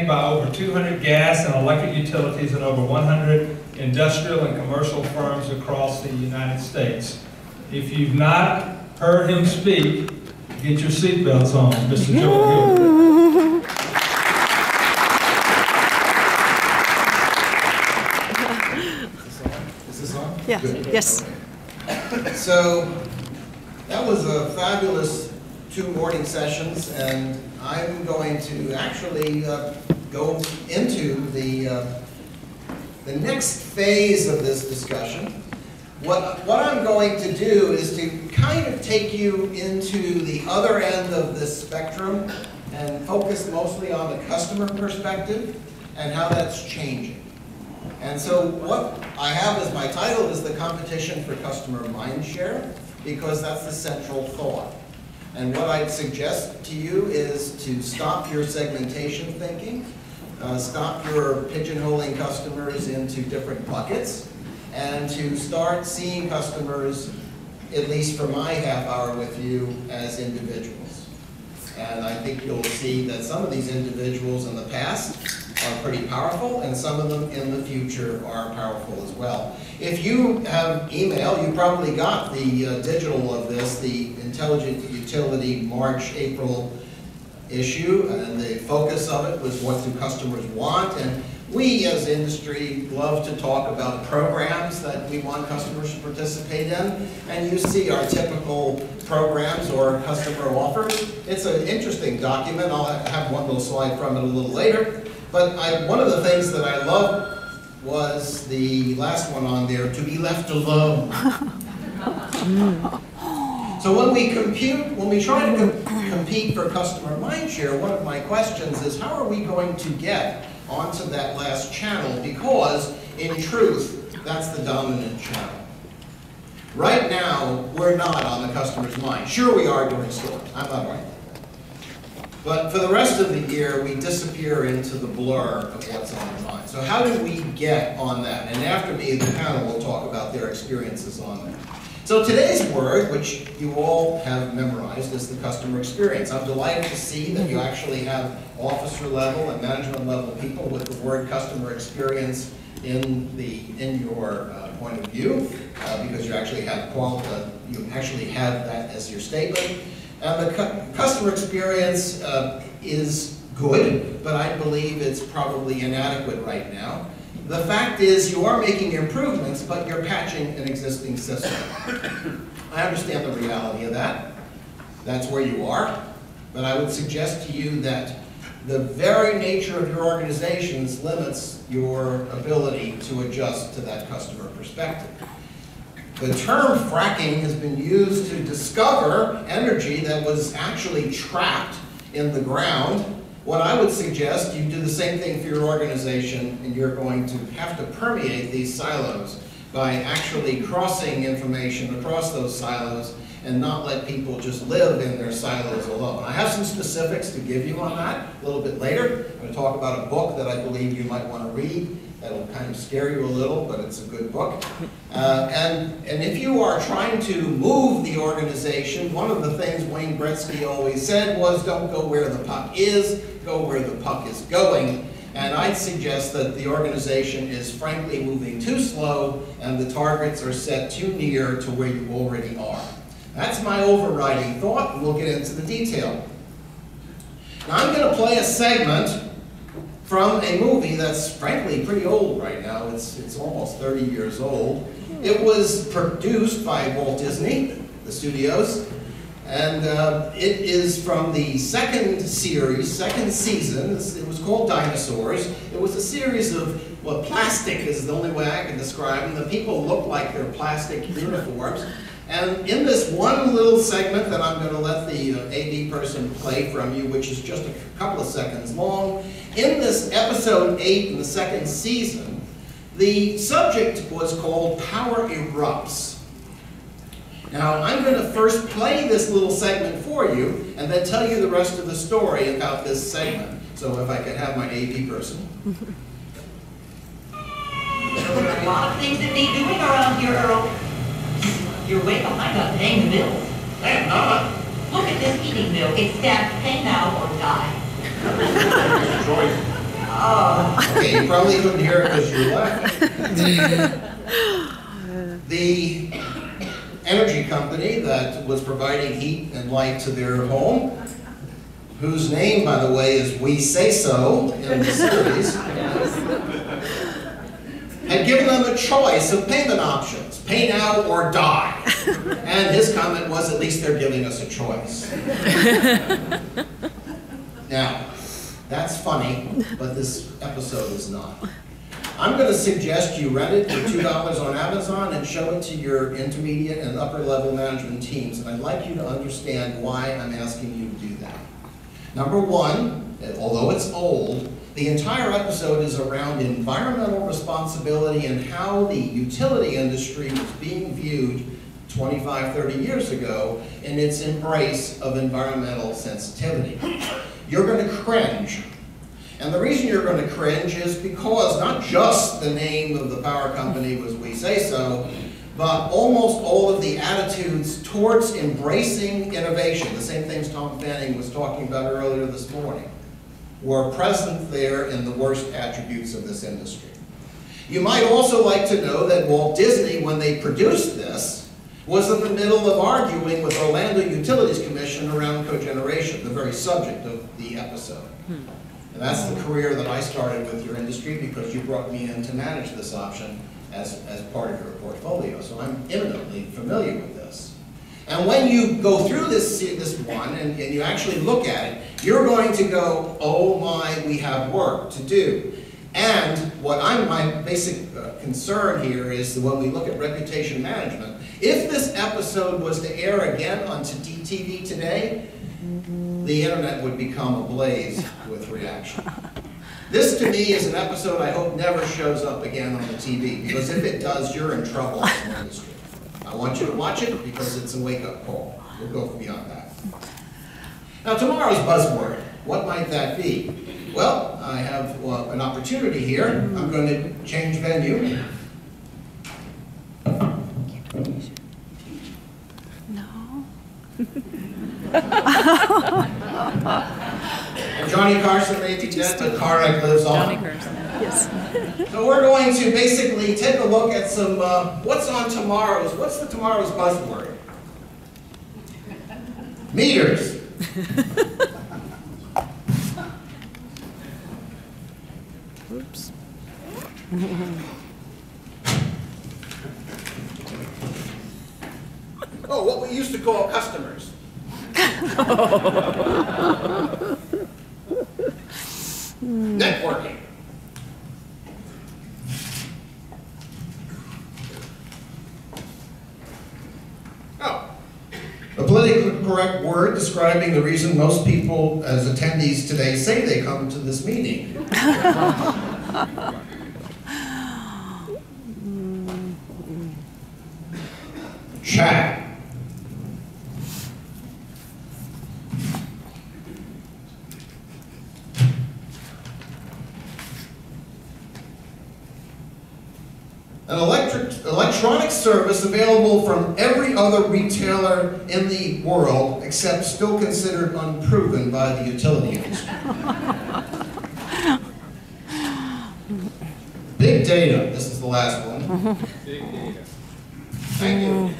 by over 200 gas and electric utilities and over 100 industrial and commercial firms across the United States. If you've not heard him speak, get your seatbelts on, Mr. Joel Gilbert. Is this on? Yeah. Good. Yes. Okay. So that was a fabulous 2 morning sessions, and I'm going to actually go into the next phase of this discussion. What I'm going to do is to kind of take you into the other end of this spectrum and focus mostly on the customer perspective and how that's changing. And so what I have as my title is the competition for customer mindshare, because that's the central thought. And what I'd suggest to you is to stop your segmentation thinking, stop your pigeonholing customers into different buckets, and to start seeing customers, at least for my half hour with you, as individuals. And I think you'll see that some of these individuals in the past are pretty powerful, and some of them in the future are powerful as well. If you have email, you probably got the digital of this, the Intelligent Utility March, April issue, and the focus of it was what do customers want. And we as industry love to talk about programs that we want customers to participate in, and you see our typical programs or customer offers. It's an interesting document. I'll have one little slide from it a little later. But one of the things that I loved was the last one on there, to be left alone. So when we try to compete for customer mindshare, one of my questions is how are we going to get onto that last channel? Because in truth, that's the dominant channel. Right now, we're not on the customer's mind. Sure we are during storms, I'm not right. But for the rest of the year, we disappear into the blur of what's on our mind. So how do we get on that? And after me, the panel will talk about their experiences on that. So today's word, which you all have memorized, is the customer experience. I'm delighted to see that you actually have officer level and management level people with the word customer experience in your point of view, because you actually have that as your statement. And the customer experience is good, but I believe it's probably inadequate right now. The fact is you are making improvements, but you're patching an existing system. I understand the reality of that. That's where you are. But I would suggest to you that the very nature of your organizations limits your ability to adjust to that customer perspective. The term fracking has been used to discover energy that was actually trapped in the ground. What I would suggest, you do the same thing for your organization, and you're going to have to permeate these silos by actually crossing information across those silos and not let people just live in their silos alone. I have some specifics to give you on that a little bit later. I'm going to talk about a book that I believe you might want to read. That'll kind of scare you a little, but it's a good book. And if you are trying to move the organization, one of the things Wayne Gretzky always said was, don't go where the puck is, go where the puck is going. And I'd suggest that the organization is frankly moving too slow and the targets are set too near to where you already are. That's my overriding thought, and we'll get into the detail. Now I'm going to play a segment from a movie that's frankly pretty old right now. It's almost 30 years old. It was produced by Walt Disney, the studios, and it is from the second season. It was called Dinosaurs. It was a series of, well, plastic is the only way I can describe them. The people look like they're plastic uniforms. And in this one little segment that I'm going to let the AD person play from you, which is just a couple of seconds long, in this episode 8 in the second season, the subject was called Power Erupts. Now, I'm going to first play this little segment for you, and then tell you the rest of the story about this segment. So if I could have my AD person. There are a lot of things that need doing around here, Earl. You're way behind on paying the bills. I'm not. Look at this heating bill. It's stamped pay now or die. Choice. Okay, you probably couldn't hear it because you were laughing. The energy company that was providing heat and light to their home, whose name, by the way, is We Say So in the series, had given them a choice of payment options, pay now or die. And his comment was, at least they're giving us a choice. Now, that's funny, but this episode is not. I'm going to suggest you rent it for $2 on Amazon and show it to your intermediate and upper level management teams. And I'd like you to understand why I'm asking you to do that. Number one, although it's old, the entire episode is around environmental responsibility and how the utility industry was being viewed 25, 30 years ago in its embrace of environmental sensitivity. You're going to cringe. And the reason you're going to cringe is because not just the name of the power company was We Say So, but almost all of the attitudes towards embracing innovation, the same things Tom Fanning was talking about earlier this morning, were present there in the worst attributes of this industry. You might also like to know that Walt Disney, when they produced this, was in the middle of arguing with Orlando Utilities Commission around cogeneration, the very subject of the episode. And that's the career that I started with your industry because you brought me in to manage this option as part of your portfolio. So I'm eminently familiar with this. And when you go through this one and you actually look at it, you're going to go, oh my, we have work to do. And my basic concern here is that when we look at reputation management, if this episode was to air again onto DTV today, the internet would become ablaze with reaction. This, to me, is an episode I hope never shows up again on the TV, because if it does, you're in trouble in the industry. I want you to watch it because it's a wake-up call. We'll go beyond that. Now, tomorrow's buzzword, what might that be? Well, I have an opportunity here. I'm going to change venue. No. And Johnny Carson may be dead, but Carrick lives on. Johnny Carson. Yes. So we're going to basically take a look at some, what's the tomorrow's buzzword? Meters. Oops. Oh, what we used to call customers. Networking. Oh, a politically correct word describing the reason most people as attendees today say they come to this meeting. Chat. An electronic service available from every other retailer in the world, except still considered unproven by the utility industry. Big data. This is the last one. Big data. Thank you.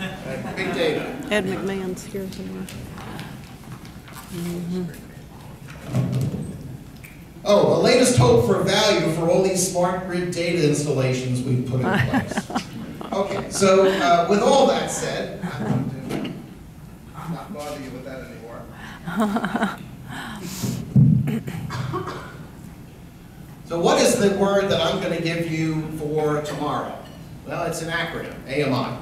Big data. Ed McMahon's here somewhere. Oh, the latest hope for value for all these smart grid data installations we've put in place. Okay, so with all that said, I'm going to not bother you with that anymore. So what is the word that I'm going to give you for tomorrow? Well, it's an acronym, AMI.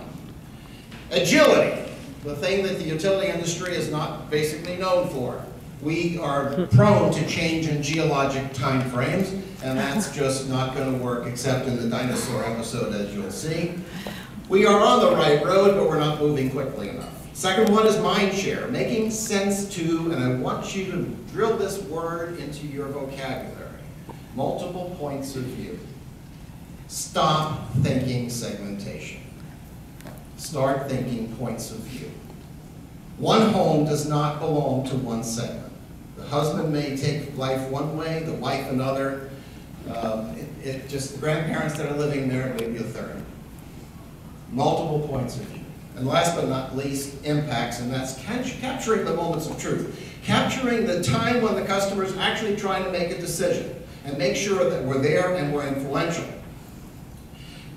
Agility, the thing that the utility industry is not basically known for. We are prone to change in geologic time frames, and that's just not going to work except in the dinosaur episode, as you'll see. We are on the right road, but we're not moving quickly enough. Second one is mind share, making sense to, and I want you to drill this word into your vocabulary, multiple points of view. Stop thinking segmentation. Start thinking points of view. One home does not belong to one segment. The husband may take life one way, the wife another, Just the grandparents that are living there, maybe a third. Multiple points of view. And last but not least, impacts, and that's capturing the moments of truth. Capturing the time when the customer is actually trying to make a decision and make sure that we're there and we're influential.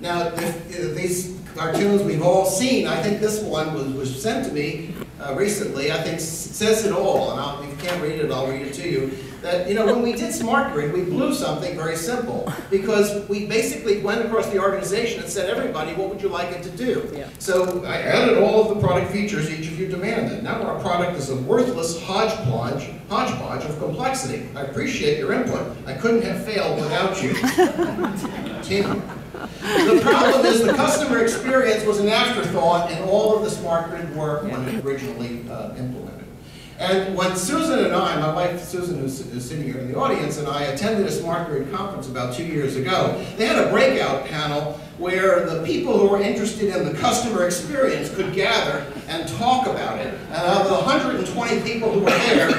Now, these cartoons we've all seen, I think this one was sent to me recently, I think says it all, and if you can't read it, I'll read it to you. That, you know, when we did Smart Grid, we blew something very simple, because we basically went across the organization and said, everybody, what would you like it to do? Yeah. So I added all of the product features each of you demanded. Now our product is a worthless hodgepodge of complexity. I appreciate your input. I couldn't have failed without you. Team. The problem is the customer experience was an afterthought in all of the Smart Grid work when it originally implemented. And when Susan and I, my wife Susan, who's sitting here in the audience, and I attended a Smart Grid conference about 2 years ago, they had a breakout panel where the people who were interested in the customer experience could gather and talk about it. And of the 120 people who were there,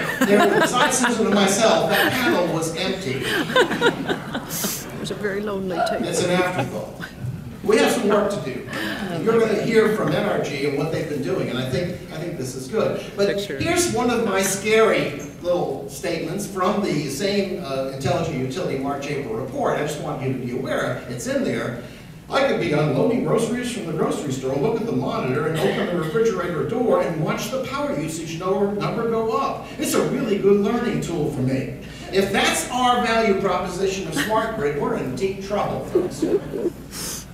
besides Susan and myself, that panel was empty. It was a very lonely table. It's an afterthought. We have some work to do. And you're going to hear from NRG and what they've been doing, and I think this is good. But here's one of my scary little statements from the same Intelligent Utility March-April report. I just want you to be aware, it's in there. I could be unloading groceries from the grocery store, look at the monitor, and open the refrigerator door and watch the power usage number go up. It's a really good learning tool for me. If that's our value proposition of Smart Grid, we're in deep trouble, folks.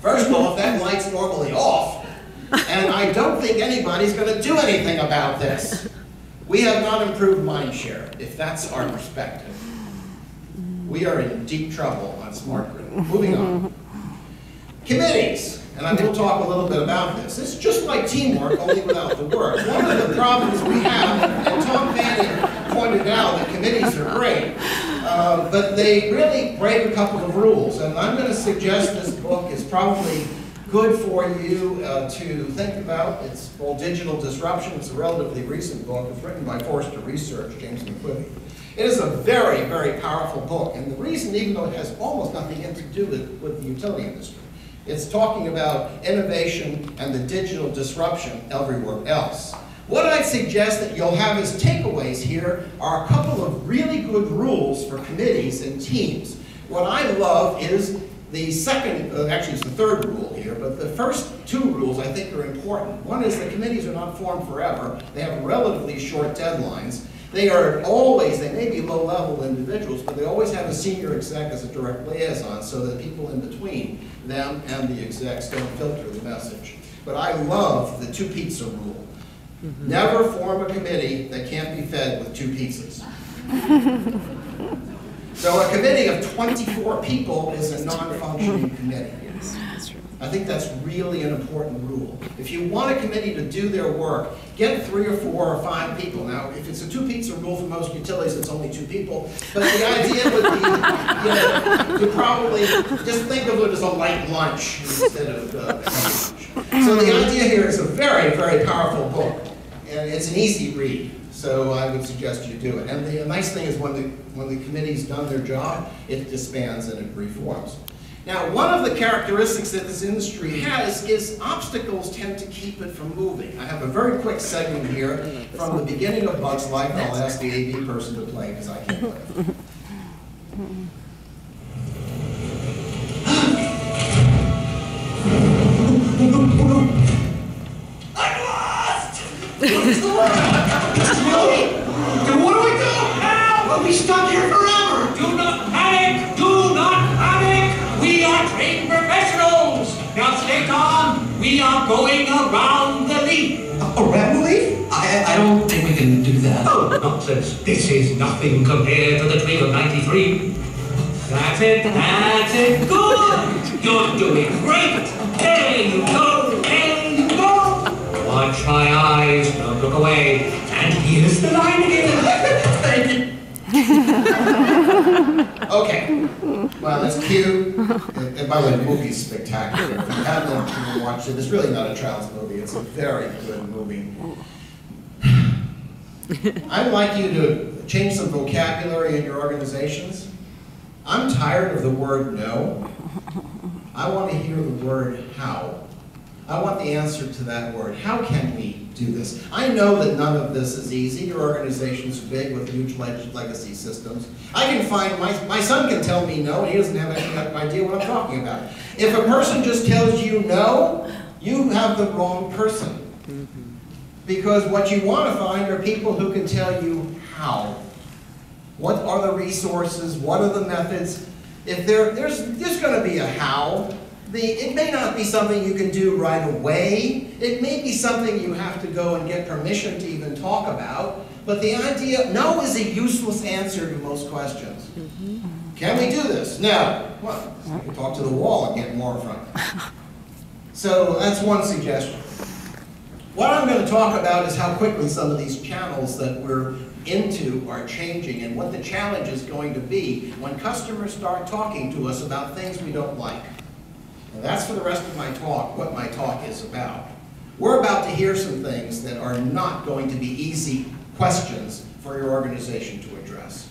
First off, that light's normally off, and I don't think anybody's going to do anything about this. We have not improved mind share, if that's our perspective. We are in deep trouble on Smart Grid. Moving on. Committees, and I will talk a little bit about this. It's just like teamwork, only without the work. One of the problems we have, and Tom Fanning pointed out that committees are great, but they really break a couple of rules. And I'm going to suggest this book is probably good for you to think about. It's called Digital Disruption. It's a relatively recent book. It's written by Forrester Research, James McQuivey. It is a very, very powerful book. And the reason, even though it has almost nothing to do with the utility industry, it's talking about innovation and the digital disruption everywhere else. What I'd suggest that you'll have as takeaways here are a couple of really good rules for committees and teams. What I love is the second, actually it's the third rule here, but the first two rules I think are important. One is that committees are not formed forever. They have relatively short deadlines. They are always, they may be low-level individuals, but they always have a senior exec as a direct liaison so that people in between them and the execs don't filter the message. But I love the two pizza rule. Never form a committee that can't be fed with 2 pizzas. So a committee of 24 people is a non-functioning committee. I think that's really an important rule. If you want a committee to do their work, get 3 or 4 or 5 people. Now, if it's a 2 pizza rule for most utilities, it's only 2 people. But the idea would be, you know, to probably just think of it as a light lunch instead of lunch. So the idea here is a very, very powerful book, and it's an easy read. So I would suggest you do it. And the nice thing is when the committee's done their job, it disbands and it reforms. Now, one of the characteristics that this industry has is obstacles tend to keep it from moving. I have a very quick segment here from the beginning of Bug's Life. I'll ask the AV person to play because I can't play. I'm lost! What's the word? Then what do we do? Now we'll be stuck here forever! Do not panic! Do not panic! We are trained professionals! Now stay calm! We are going around the leaf! Around the leaf? I don't think we can do that. Oh, nonsense. This is nothing compared to the dream of 93. That's it, that's it. Good! You're doing great! There you go, there you go! Watch my eyes, don't look away. And here's the line again. Thank you. Okay, well, that's cute. And by the way, the movie's spectacular. If you haven't watched it, it's really not a child's movie. It's a very good movie. I'd like you to change some vocabulary in your organizations. I'm tired of the word no. I want to hear the word how. I want the answer to that word. How can we do this? I know that none of this is easy. Your organization's big with huge legacy systems. I can find, my son can tell me no, and he doesn't have any idea what I'm talking about. If a person just tells you no, you have the wrong person. Because what you want to find are people who can tell you how. What are the resources? What are the methods? If there's going to be a how. It may not be something you can do right away. It may be something you have to go and get permission to even talk about. But the idea, no is a useless answer to most questions. Can we do this? No. Well, we can talk to the wall and get more from it. So that's one suggestion. What I'm going to talk about is how quickly some of these channels that we're into are changing and what the challenge is going to be when customers start talking to us about things we don't like. And that's for the rest of my talk, what my talk is about. We're about to hear some things that are not going to be easy questions for your organization to address.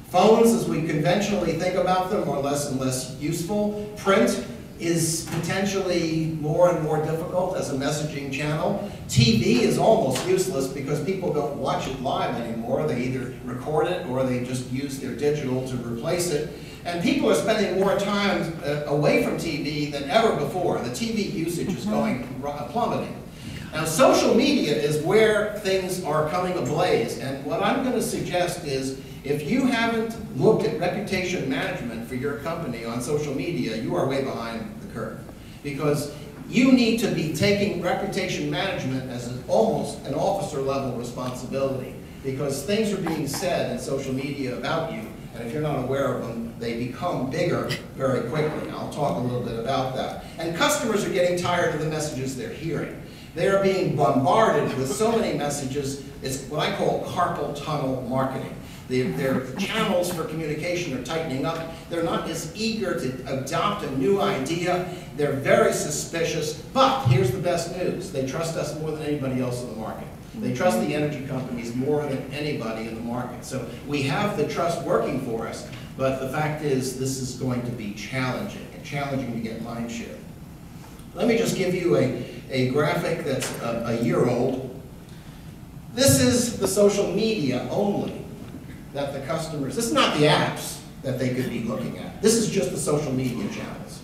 Phones, as we conventionally think about them, are less and less useful. Print is potentially more and more difficult as a messaging channel. TV is almost useless because people don't watch it live anymore. They either record it or they just use their digital to replace it. And people are spending more time away from TV than ever before. The TV usage is plummeting. Now, social media is where things are coming ablaze. And what I'm going to suggest is, if you haven't looked at reputation management for your company on social media, you are way behind the curve. Because you need to be taking reputation management as almost an officer level responsibility. Because things are being said in social media about you, and if you're not aware of them, they become bigger very quickly. I'll talk a little bit about that. And customers are getting tired of the messages they're hearing. They are being bombarded with so many messages. It's what I call carpal tunnel marketing. Their channels for communication are tightening up. They're not as eager to adopt a new idea. They're very suspicious. But here's the best news. They trust us more than anybody else in the market. They trust the energy companies more than anybody in the market. So we have the trust working for us, but the fact is this is going to be challenging, and challenging to get mind share. Let me just give you a graphic that's a year old. This is the social media only that the customers, this is not the apps that they could be looking at. This is just the social media channels.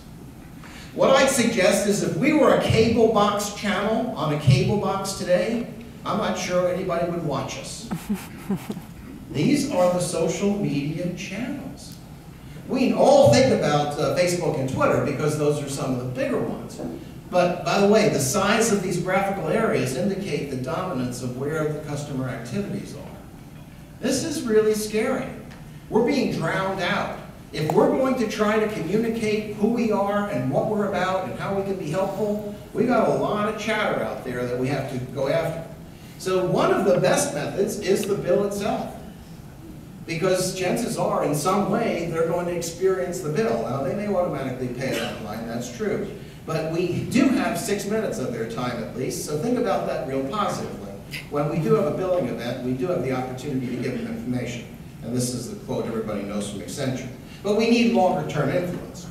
What I'd suggest is if we were a cable box channel on a cable box today, I'm not sure anybody would watch us. These are the social media channels. We all think about Facebook and Twitter because those are some of the bigger ones. But by the way, the size of these graphical areas indicate the dominance of where the customer activities are. This is really scary. We're being drowned out. If we're going to try to communicate who we are and what we're about and how we can be helpful, we've got a lot of chatter out there that we have to go after. So one of the best methods is the bill itself. Because chances are, in some way, they're going to experience the bill. Now, they may automatically pay it online, that's true. But we do have 6 minutes of their time at least, so think about that real positively. When we do have a billing event, we do have the opportunity to give them information. And this is the quote everybody knows from Accenture. But we need longer-term influence.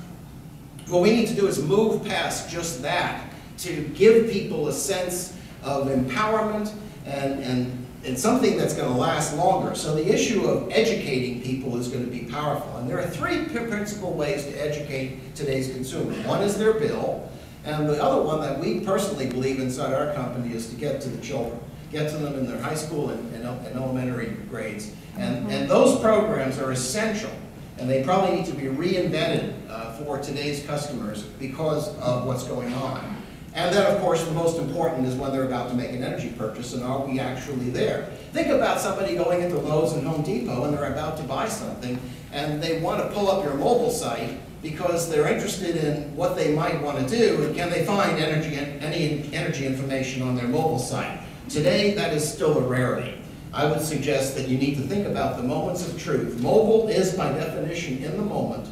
What we need to do is move past just that to give people a sense of empowerment and something that's going to last longer. So the issue of educating people is going to be powerful. And there are 3 principal ways to educate today's consumer. One is their bill, and the other one that we personally believe inside our company is to get to the children. Get to them in their high school and elementary grades. And those programs are essential, and they probably need to be reinvented for today's customers because of what's going on. And then, of course, the most important is when they're about to make an energy purchase, and are we actually there? Think about somebody going into Lowe's and Home Depot, and they're about to buy something, and they want to pull up your mobile site because they're interested in what they might want to do, and can they find any energy information on their mobile site? Today, that is still a rarity. I would suggest that you need to think about the moments of truth. Mobile is, by definition, in the moment.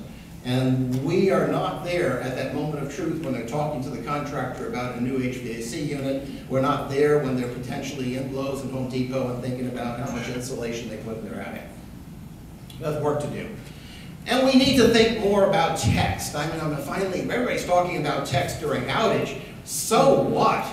And we are not there at that moment of truth when they're talking to the contractor about a new HVAC unit. We're not there when they're potentially in Lowe's and Home Depot and thinking about how much insulation they put in their attic. We have work to do. And we need to think more about text. I mean, finally, everybody's talking about text during outage. So what?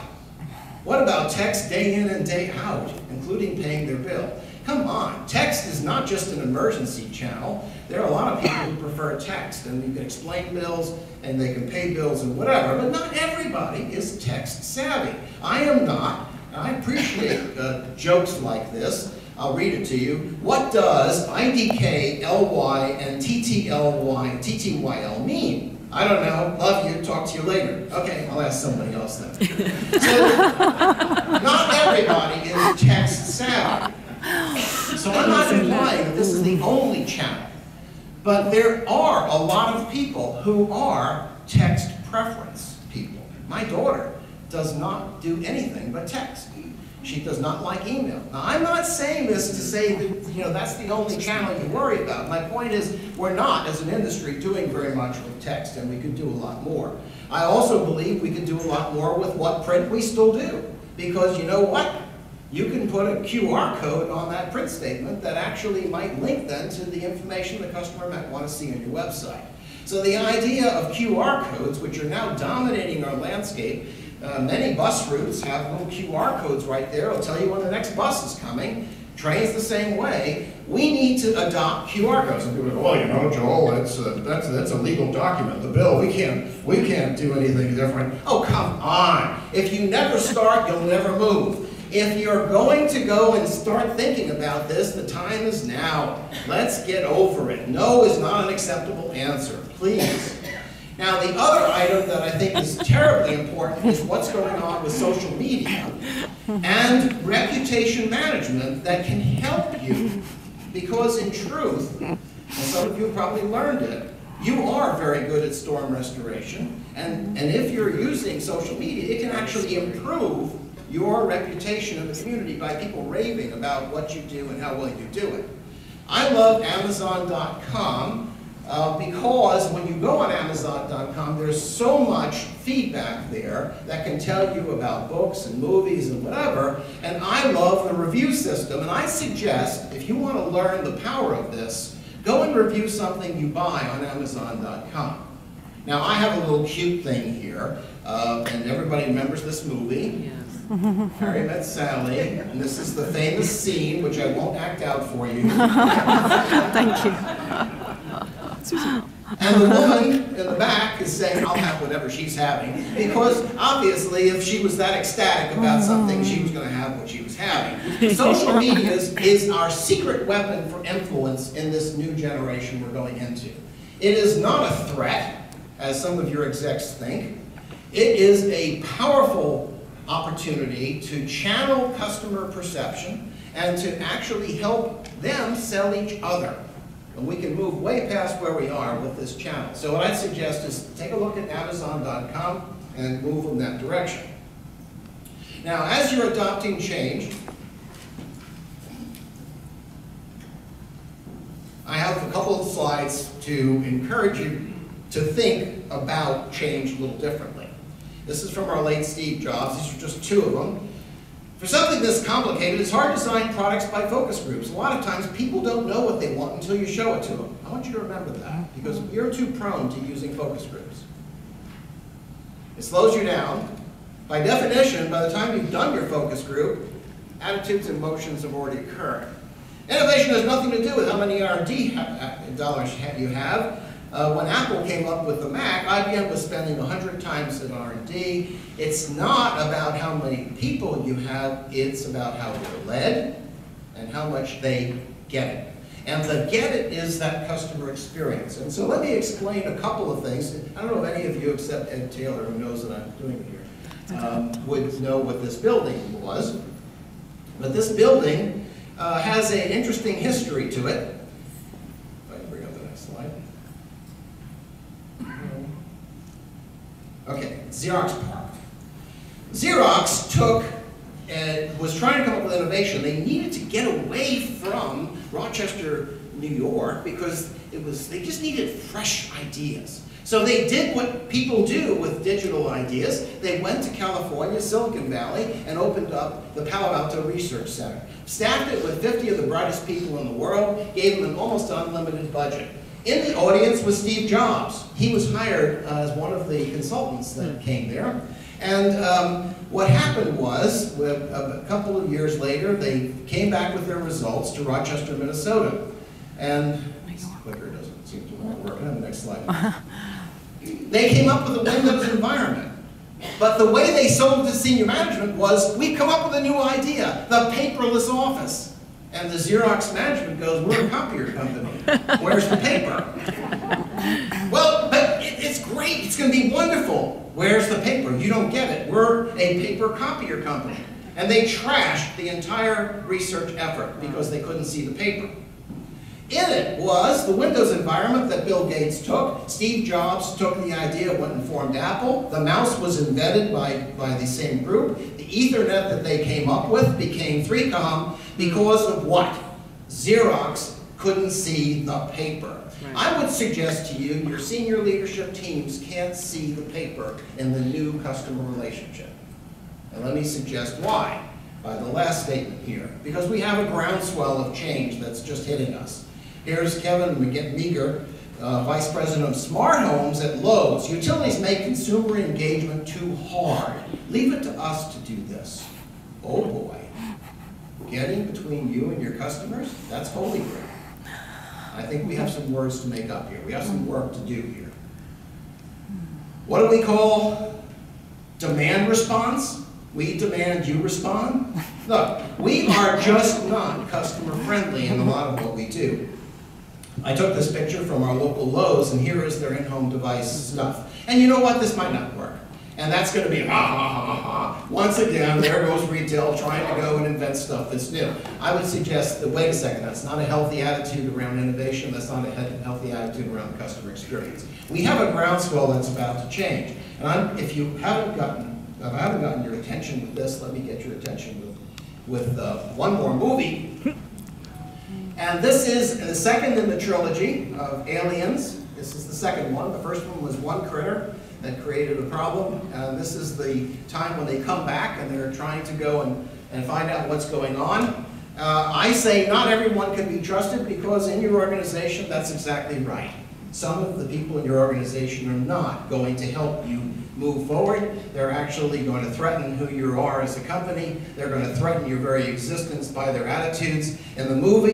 What about text day in and day out, including paying their bill? Come on, text is not just an emergency channel. There are a lot of people who prefer text, and you can explain bills, and they can pay bills and whatever, but not everybody is text savvy. I am not. I appreciate jokes like this. I'll read it to you. What does IDK, LY, and TTYL mean? I don't know. Love you. Talk to you later. Okay, I'll ask somebody else then. So, not everybody is text savvy. So I'm not implying that this is the only channel. But there are a lot of people who are text preference people. My daughter does not do anything but text. She does not like email. Now, I'm not saying this to say that that's the only channel you worry about. My point is, we're not, as an industry, doing very much with text, and we could do a lot more. I also believe we could do a lot more with what print we still do. Because you know what? You can put a QR code on that print statement that actually might link then to the information the customer might want to see on your website. So the idea of QR codes, which are now dominating our landscape, many bus routes have little QR codes right there. It'll tell you when the next bus is coming. Trains the same way. We need to adopt QR codes. And people go, well, Joel, that's a legal document. The bill, we can't do anything different. Oh, come on. If you never start, you'll never move. If you're going to go and start thinking about this, the time is now. Let's get over it. No is not an acceptable answer. Please. Now, the other item that I think is terribly important is what's going on with social media and reputation management that can help you. Because in truth, and some of you probably learned it, you are very good at storm restoration. And if you're using social media, it can actually improve your reputation in the community by people raving about what you do and how well you do it. I love Amazon.com. Because when you go on Amazon.com, there's so much feedback there that can tell you about books and movies and whatever, and I love the review system, and I suggest, if you want to learn the power of this, go and review something you buy on Amazon.com. Now, I have a little cute thing here, and everybody remembers this movie. Yes. Harry Met Sally, and this is the famous scene, which I won't act out for you. Thank you. And the woman in the back is saying, I'll have whatever she's having. Because obviously, if she was that ecstatic about something, she was going to have what she was having. Social media is our secret weapon for influence in this new generation we're going into. It is not a threat, as some of your execs think. It is a powerful opportunity to channel customer perception and to actually help them sell each other. And we can move way past where we are with this channel. So what I'd suggest is take a look at Amazon.com and move in that direction. Now, as you're adopting change, I have a couple of slides to encourage you to think about change a little differently. This is from our late Steve Jobs. These are just two of them. For something this complicated, it's hard to design products by focus groups. A lot of times, people don't know what they want until you show it to them. I want you to remember that, because you're too prone to using focus groups. It slows you down. By definition, by the time you've done your focus group, attitudes and emotions have already occurred. Innovation has nothing to do with how many R&D dollars you have. When Apple came up with the Mac, IBM was spending 100 times in R&D. It's not about how many people you have, it's about how they're led and how much they get it. And the get it is that customer experience. And so let me explain a couple of things. I don't know if any of you, except Ed Taylor, who knows that I'm doing it here, would know what this building was. But this building has an interesting history to it. Okay, Xerox PARC. Xerox was trying to come up with innovation. They needed to get away from Rochester, New York, because they just needed fresh ideas. So they did what people do with digital ideas. They went to California, Silicon Valley, and opened up the Palo Alto Research Center. Staffed it with 50 of the brightest people in the world, gave them an almost unlimited budget. In the audience was Steve Jobs. He was hired as one of the consultants that came there. And what happened was, a couple of years later, they came back with their results to Rochester, Minnesota. And this clicker doesn't seem to want to work. On the next slide. They came up with a Windows environment. But the way they sold it to senior management was, we've come up with a new idea, the paperless office. And the Xerox management goes, we're a copier company. Where's the paper? Well, but it's great. It's going to be wonderful. Where's the paper? You don't get it. We're a paper copier company. And they trashed the entire research effort because they couldn't see the paper. In it was the Windows environment that Bill Gates took. Steve Jobs took the idea, went and formed Apple. The mouse was invented by the same group. The Ethernet that they came up with became 3Com because of what? Xerox couldn't see the paper. Right. I would suggest to you, your senior leadership teams can't see the paper in the new customer relationship. And let me suggest why. By the last statement here. Because we have a groundswell of change that's just hitting us. Here's Kevin Meager, Vice President of Smart Homes at Lowe's. Utilities make consumer engagement too hard. Leave it to us to do this. Oh boy. Getting between you and your customers, that's holy grail. I think we have some words to make up here. We have some work to do here. What do we call demand response? We demand you respond? Look, we are just not customer friendly in a lot of what we do. I took this picture from our local Lowe's, and here is their in-home device stuff. And you know what? This might not work. And that's going to be ha ha ha ha ha. Once again, there goes retail trying to go and invent stuff that's new. I would suggest that, wait a second, that's not a healthy attitude around innovation. That's not a healthy attitude around the customer experience. We have a groundswell that's about to change. And if I haven't gotten your attention with this, let me get your attention with one more movie. And this is the second in the trilogy of Aliens. This is the second one. The first one was one critter that created a problem. And this is the time when they come back and they're trying to go and find out what's going on. I say not everyone can be trusted because in your organization, that's exactly right. Some of the people in your organization are not going to help you move forward. They're actually going to threaten who you are as a company. They're going to threaten your very existence by their attitudes. In the movie,